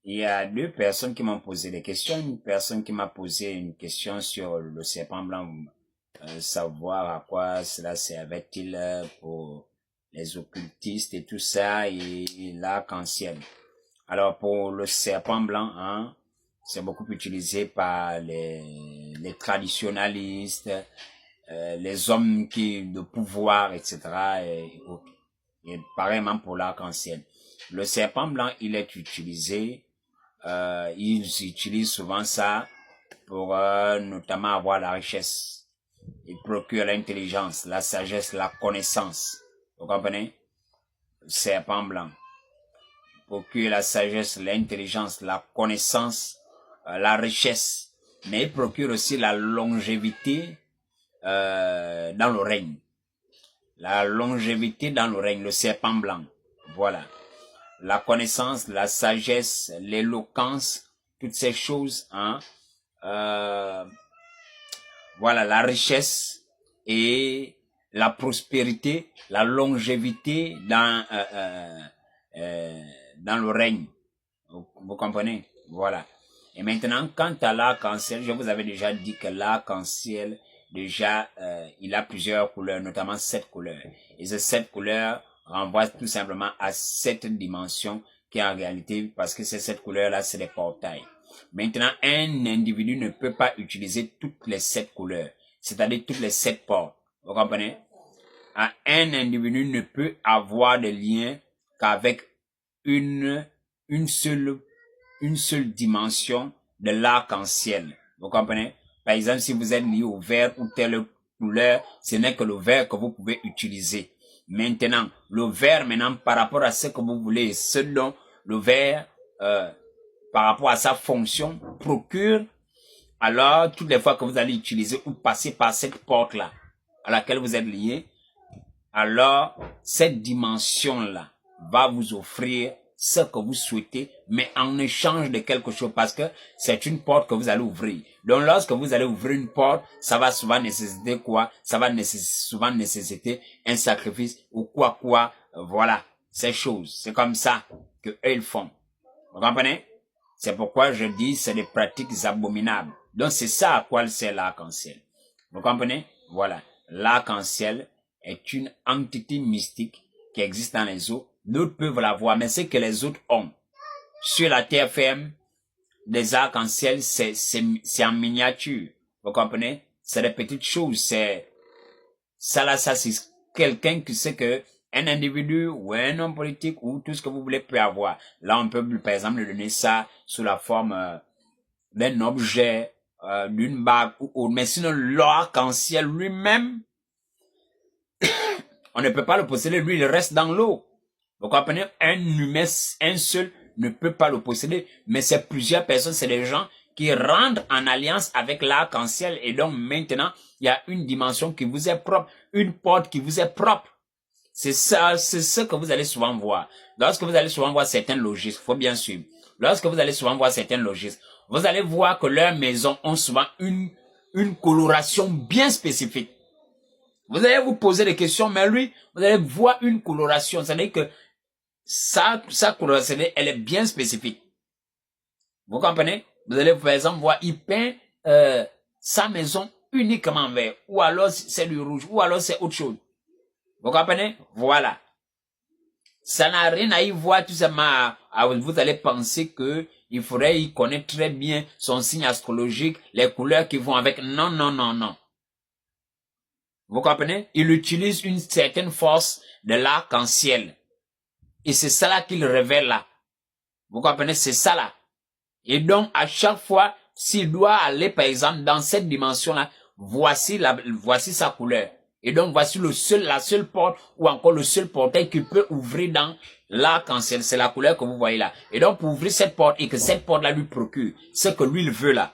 Il y a deux personnes qui m'ont posé des questions. Une personne qui m'a posé une question sur le serpent blanc, savoir à quoi cela servait-il pour les occultistes et tout ça, et l'arc-en-ciel. Alors pour le serpent blanc, hein, c'est beaucoup utilisé par les traditionalistes, les hommes de pouvoir, etc. Et pareillement pour l'arc-en-ciel. Le serpent blanc, il est utilisé, ils utilisent souvent ça pour notamment avoir la richesse. Il procure l'intelligence, la sagesse, la connaissance. Vous comprenez? Le serpent blanc procure la sagesse, l'intelligence, la connaissance, la richesse. Mais il procure aussi la longévité dans le règne. La longévité dans le règne, le serpent blanc. Voilà. La connaissance, la sagesse, l'éloquence, toutes ces choses, hein. Voilà, la richesse et la prospérité, la longévité dans le règne. Vous comprenez? Voilà. Et maintenant, quant à l'arc-en-ciel, je vous avais déjà dit que l'arc-en-ciel, déjà, il a plusieurs couleurs, notamment 7 couleurs. Et ces 7 couleurs renvoient tout simplement à cette dimension qui est en réalité, parce que ces 7 couleurs-là, c'est des portails. Maintenant, un individu ne peut pas utiliser toutes les 7 couleurs, c'est-à-dire toutes les 7 portes. Vous comprenez? Un individu ne peut avoir de lien qu'avec une seule dimension de l'arc-en-ciel. Vous comprenez? Par exemple, si vous êtes lié au vert ou telle couleur, ce n'est que le vert que vous pouvez utiliser. Maintenant, le vert, par rapport à ce que vous voulez, selon le vert, par rapport à sa fonction, procure, alors, toutes les fois que vous allez utiliser ou passer par cette porte-là, à laquelle vous êtes lié, alors, cette dimension-là va vous offrir ce que vous souhaitez, mais en échange de quelque chose, parce que c'est une porte que vous allez ouvrir. Donc, lorsque vous allez ouvrir une porte, ça va souvent nécessiter quoi? Ça va souvent nécessiter un sacrifice ou quoi, voilà, ces choses. C'est comme ça que eux, ils font. Vous comprenez? C'est pourquoi je dis, c'est des pratiques abominables. Donc, c'est ça à quoi sert l'arc-en-ciel. Vous comprenez? Voilà. L'arc-en-ciel est une entité mystique qui existe dans les eaux. D'autres peuvent la voir, mais c'est que les autres ont. Sur la terre ferme, des arcs-en-ciel, c'est en miniature. Vous comprenez? C'est des petites choses. C'est quelqu'un qui sait que un individu ou un homme politique ou tout ce que vous voulez peut avoir. Là, on peut, par exemple, le donner ça sous la forme d'un objet, d'une bague ou autre. Mais sinon, l'arc-en-ciel lui-même, on ne peut pas le posséder. Lui, il reste dans l'eau. Vous comprenez? Un humain, un seul, ne peut pas le posséder. Mais c'est plusieurs personnes, c'est des gens qui rentrent en alliance avec l'arc-en-ciel. Et donc, maintenant, il y a une dimension qui vous est propre. Une porte qui vous est propre. C'est ça, c'est ce que vous allez souvent voir. Lorsque vous allez souvent voir certains logistes, faut bien suivre. Lorsque vous allez souvent voir certains logistes, vous allez voir que leurs maisons ont souvent une coloration bien spécifique. Vous allez vous poser des questions, mais lui, vous allez voir une coloration. C'est-à-dire que sa coloration, elle est bien spécifique. Vous comprenez? Vous allez, par exemple, voir, il peint sa maison uniquement en vert. Ou alors c'est du rouge, ou alors c'est autre chose. Vous comprenez? Voilà. Ça n'a rien à y voir tout simplement. Vous allez penser que il faudrait y connaître très bien son signe astrologique, les couleurs qui vont avec. Non, non, non, non. Vous comprenez? Il utilise une certaine force de l'arc-en-ciel. Et c'est ça là qu'il révèle là. Vous comprenez? C'est ça là. Et donc, à chaque fois, s'il doit aller, par exemple, dans cette dimension-là, voici sa couleur. Et donc, voici la seule porte, ou encore le seul portail qu'il peut ouvrir dans l'arc-en-ciel. C'est la couleur que vous voyez là. Et donc, pour ouvrir cette porte, et que cette porte-là lui procure ce que lui, il veut là,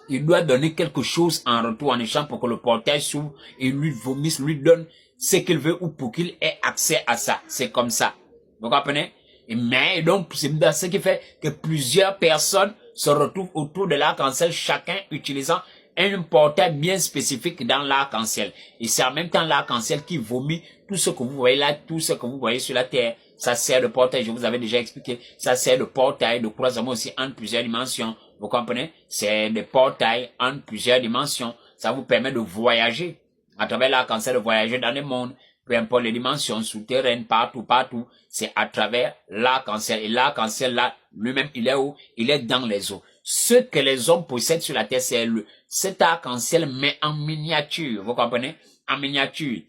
il doit donner quelque chose en retour, en échange, pour que le portail s'ouvre et lui vomisse, lui donne ce qu'il veut, ou pour qu'il ait accès à ça. C'est comme ça. Vous comprenez? Mais donc, c'est ce qui fait que plusieurs personnes se retrouvent autour de l'arc-en-ciel, chacun utilisant un portail bien spécifique dans l'arc-en-ciel. Et c'est en même temps l'arc-en-ciel qui vomit tout ce que vous voyez là, tout ce que vous voyez sur la terre. Ça sert de portail, je vous avais déjà expliqué. Ça sert de portail, de croisement aussi entre plusieurs dimensions. Vous comprenez? C'est des portails entre plusieurs dimensions. Ça vous permet de voyager à travers l'arc-en-ciel, de voyager dans le monde. Peu importe les dimensions souterraines, partout. C'est à travers l'arc-en-ciel. Et l'arc-en-ciel là, lui-même, il est où? Il est dans les eaux. Ce que les hommes possèdent sur la terre, c'est cet arc-en-ciel, mais en miniature. Vous comprenez? En miniature.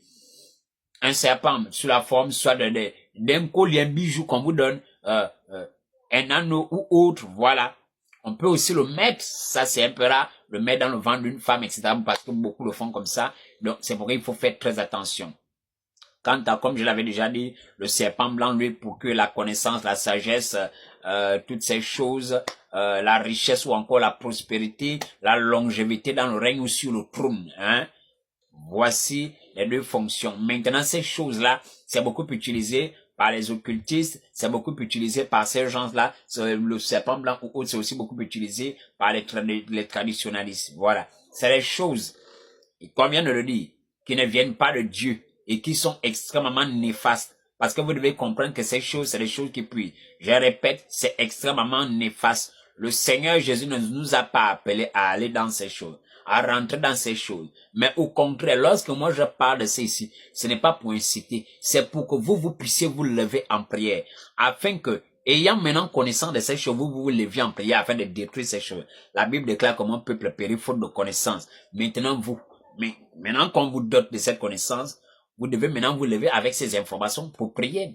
Un serpent sous la forme soit d'un collier, un bijou qu'on vous donne, un anneau ou autre, voilà. On peut aussi le mettre, ça c'est un peu rare, le mettre dans le ventre d'une femme, etc. Parce que beaucoup le font comme ça. Donc c'est pourquoi il faut faire très attention. Quant à, comme je l'avais déjà dit, le serpent blanc, lui, pour que la connaissance, la sagesse, toutes ces choses, la richesse ou encore la prospérité, la longévité dans le règne ou sur le trône, hein. Voici les deux fonctions. Maintenant, ces choses-là, c'est beaucoup utilisé par les occultistes, c'est beaucoup utilisé par ces gens-là, le serpent blanc ou autre, c'est aussi beaucoup utilisé par les traditionalistes. Voilà. C'est les choses, comme vient de le dire, qui ne viennent pas de Dieu et qui sont extrêmement néfastes. Parce que vous devez comprendre que ces choses, c'est des choses qui puissent. Je répète, c'est extrêmement néfaste. Le Seigneur Jésus ne nous a pas appelés à aller dans ces choses, à rentrer dans ces choses. Mais au contraire, lorsque moi je parle de ceci, ce n'est pas pour inciter, c'est pour que vous puissiez vous lever en prière, afin que, ayant maintenant connaissance de ces choses, vous leviez en prière afin de détruire ces choses. La Bible déclare comment un peuple périt faute de connaissance. Maintenant maintenant qu'on vous dote de cette connaissance, vous devez maintenant vous lever avec ces informations pour prier.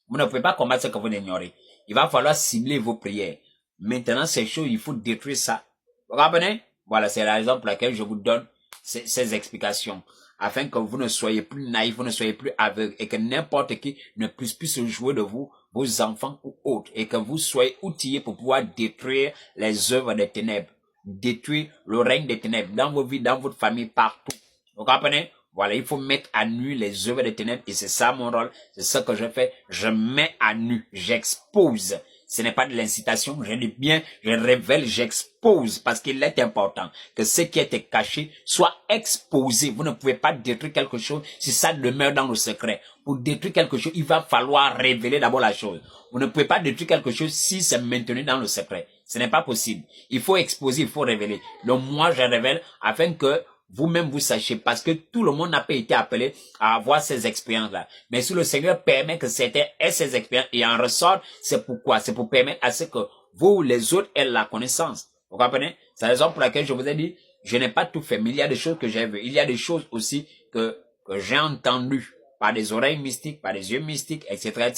Vous ne pouvez pas combattre ce que vous ignorez. Il va falloir cibler vos prières. Maintenant, ces choses, il faut détruire ça. Vous comprenez? Voilà, c'est la raison pour laquelle je vous donne ces explications. Afin que vous ne soyez plus naïfs, vous ne soyez plus aveugles, et que n'importe qui ne puisse plus se jouer de vous, vos enfants ou autres, et que vous soyez outillés pour pouvoir détruire les œuvres des ténèbres, détruire le règne des ténèbres dans vos vies, dans votre famille, partout. Vous comprenez? Voilà, il faut mettre à nu les œuvres des ténèbres, et c'est ça mon rôle, c'est ça que je fais. Je mets à nu, j'expose. Ce n'est pas de l'incitation, je dis bien, je révèle, j'expose, parce qu'il est important que ce qui était caché soit exposé. Vous ne pouvez pas détruire quelque chose si ça demeure dans le secret. Pour détruire quelque chose, il va falloir révéler d'abord la chose. Vous ne pouvez pas détruire quelque chose si c'est maintenu dans le secret. Ce n'est pas possible. Il faut exposer, il faut révéler. Donc moi, je révèle afin que vous-même vous sachiez, parce que tout le monde n'a pas été appelé à avoir ces expériences-là. Mais si le Seigneur permet que certains aient ces expériences et en ressortent, c'est pourquoi? C'est pour permettre à ce que vous, les autres, aient la connaissance. Vous comprenez? C'est la raison pour laquelle je vous ai dit, je n'ai pas tout fait, mais il y a des choses que j'ai vues. Il y a des choses aussi que j'ai entendues par des oreilles mystiques, par des yeux mystiques, etc.,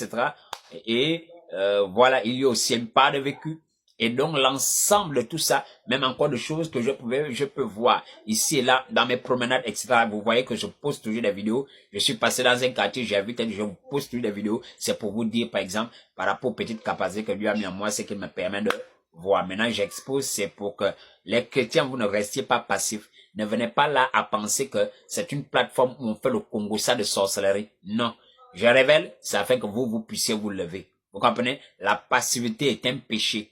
Et voilà, il y a aussi une part de vécu. Et donc, l'ensemble de tout ça, même encore de choses que je peux voir ici et là, dans mes promenades, etc. Vous voyez que je poste toujours des vidéos. Je suis passé dans un quartier, j'ai vu je vous poste toujours des vidéos. C'est pour vous dire, par exemple, par rapport aux petites capacités que Dieu a mis en moi, c'est qu'il me permet de voir. Maintenant, j'expose, c'est pour que les chrétiens, vous ne restiez pas passifs. Ne venez pas là à penser que c'est une plateforme où on fait le Congo-ça de sorcellerie. Non. Je révèle, c'est afin que vous puissiez vous lever. Vous comprenez? La passivité est un péché.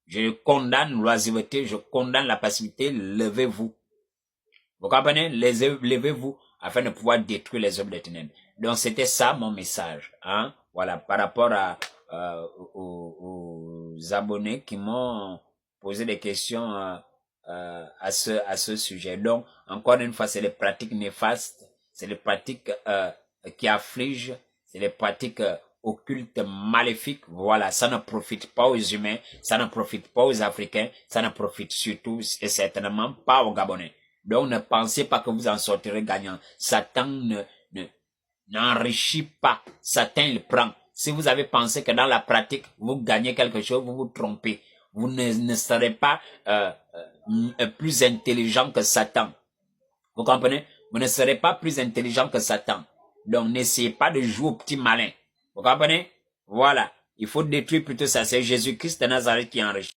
Je condamne l'oisiveté, je condamne la passivité, levez-vous. Vous comprenez? Levez-vous afin de pouvoir détruire les œuvres des ténèbres. Donc c'était ça mon message. Hein? Voilà, par rapport aux abonnés qui m'ont posé des questions à ce sujet. Donc, encore une fois, c'est les pratiques néfastes, c'est les pratiques qui affligent, c'est les pratiques occulte, maléfique, voilà, ça ne profite pas aux humains, ça ne profite pas aux Africains, ça ne profite surtout et certainement pas aux Gabonais. Donc ne pensez pas que vous en sortirez gagnant. Satan n'enrichit pas, Satan il prend. Si vous avez pensé que dans la pratique, vous gagnez quelque chose, vous vous trompez. Vous ne serez pas plus intelligent que Satan. Vous comprenez? Vous ne serez pas plus intelligent que Satan. Donc n'essayez pas de jouer au petit malin. Vous comprenez? Voilà. Il faut détruire plutôt ça. C'est Jésus-Christ de Nazareth qui enrichit.